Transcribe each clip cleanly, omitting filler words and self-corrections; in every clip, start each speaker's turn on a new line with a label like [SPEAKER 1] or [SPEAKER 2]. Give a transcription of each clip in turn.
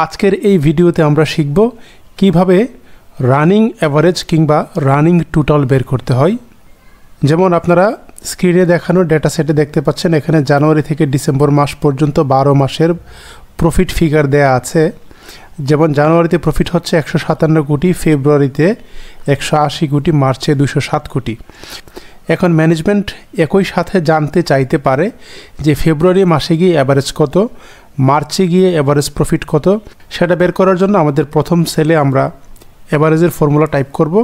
[SPEAKER 1] আজকের এই ভিডিওতে আমরা শিখব কিভাবে রানিং অ্যাভারেজ কিংবা রানিং টোটাল বের করতে হয়। যেমন আপনারা স্ক্রিনে দেখানো ডেটা সেটে দেখতে পাচ্ছেন, এখানে জানুয়ারি থেকে ডিসেম্বর মাস পর্যন্ত 12 মাসের প্রফিট ফিগার দেয়া আছে। যেমন জানুয়ারিতে প্রফিট হচ্ছে 157 কোটি, ফেব্রুয়ারিতে 180 কোটি, মার্চে 207 কোটি। এখন ম্যানেজমেন্ট একই সাথে জানতে চাইতে পারে যে ফেব্রুয়ারি মাসে গিয়ে অ্যাভারেজ কত, মার্চে গিয়ে অ্যাভারেজ প্রফিট কত। সেটা বের করার জন্য আমাদের প্রথম সেলে আমরা অ্যাভারেজের ফর্মুলা টাইপ করব,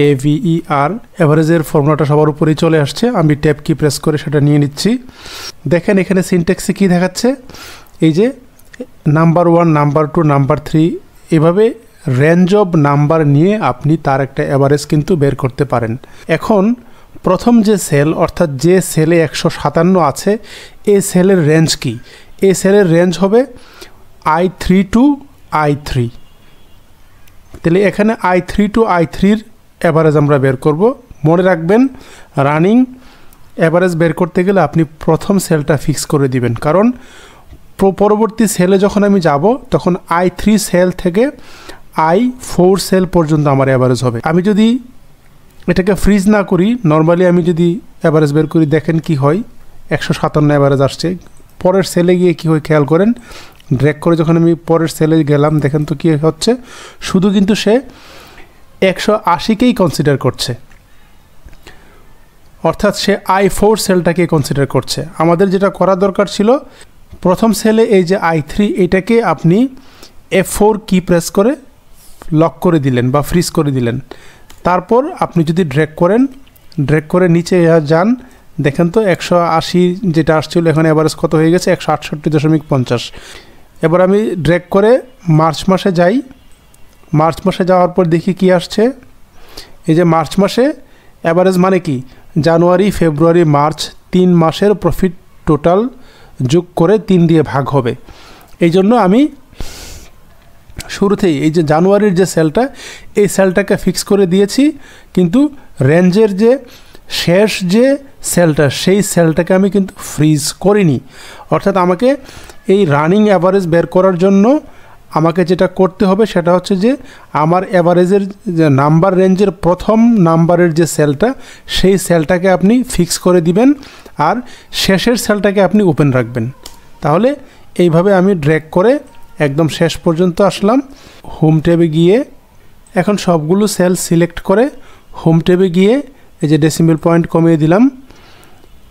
[SPEAKER 1] AVER। অ্যাভারেজের ফর্মুলাটা সবার উপরেই চলে আসছে, আমি ট্যাব কি প্রেস করে সেটা নিয়ে নিচ্ছি। দেখেন এখানে সিনট্যাক্সে কী দেখাচ্ছে, এই যে নাম্বার 1, নাম্বার 2, নাম্বার 3, এভাবে রেঞ্জ অফ নাম্বার নিয়ে আপনি তার একটা অ্যাভারেজ কিন্তু বের করতে পারেন। এখন প্রথম যে সেল, অর্থাৎ যে সেলে 157 আছে, এই সেলের রেঞ্জ কি? এই সেলের রেঞ্জ হবে I3 to I3। তাহলে এখানে I3 to I3-র অ্যাভারেজ আমরা বের করব। মনে রাখবেন, রানিং অ্যাভারেজ বের করতে গেলে আপনি প্রথম সেলটা ফিক্স করে দিবেন, কারণ পরবর্তী সেলে যখন আমি যাব তখন I3 সেল থেকে I4 সেল পর্যন্ত আমার অ্যাভারেজ হবে। আমি যদি এটাকে ফ্রিজ না করি, নর্মালি আমি যদি অ্যাভারেজ বের করি, দেখেন কি হয়, 157 অ্যাভারেজ আসছে। পরের সেলে গিয়ে কী হয় খেয়াল করেন, ড্র্যাগ করে যখন আমি পরের সেলে গেলাম, দেখেন তো কী হচ্ছে, শুধু কিন্তু সে 180কেই কনসিডার করছে, অর্থাৎ সে I4 সেলটাকে কনসিডার করছে। আমাদের যেটা করা দরকার ছিল, প্রথম সেলে এই যে I3, এটাকে আপনি F4 কি প্রেস করে লক করে দিলেন বা ফ্রিজ করে দিলেন। তারপর আপনি যদি ড্র্যাগ করে নিচে যান, দেখেন তো 180 যেটা আসছিল, এখানে অ্যাভারেজ কত হয়ে গেছে, 168.50। এবার আমি ড্র্যাগ করে মার্চ মাসে যাই। মার্চ মাসে যাওয়ার পর দেখি কি আসছে, এই যে মার্চ মাসে অ্যাভারেজ মানে কি, জানুয়ারি, ফেব্রুয়ারি, মার্চ 3 মাসের প্রফিট টোটাল যোগ করে 3 দিয়ে ভাগ হবে। এই জন্য আমি শুরুতেই এই যে জানুয়ারির যে সেলটা, এই সেলটাকে ফিক্স করে দিয়েছি, কিন্তু রেঞ্জের যে শেষ যে সেলটা, সেই সেলটাকে আমি কিন্তু ফ্রিজ করিনি। অর্থাৎ আমাকে এই রানিং অ্যাভারেজ বের করার জন্য আমাকে যেটা করতে হবে সেটা হচ্ছে যে আমার অ্যাভারেজের যে নাম্বার রেঞ্জের প্রথম নাম্বারের যে সেলটা, সেই সেলটাকে আপনি ফিক্স করে দিবেন, আর শেষের সেলটাকে আপনি ওপেন রাখবেন। তাহলে এইভাবে আমি ড্র্যাগ করে একদম শেষ পর্যন্ত আসলাম। হোম ট্যাবে গিয়ে এখন সবগুলো সেল সিলেক্ট করে হোম ট্যাবে গিয়ে এই যে ডেসিমেল পয়েন্ট কমিয়ে দিলাম।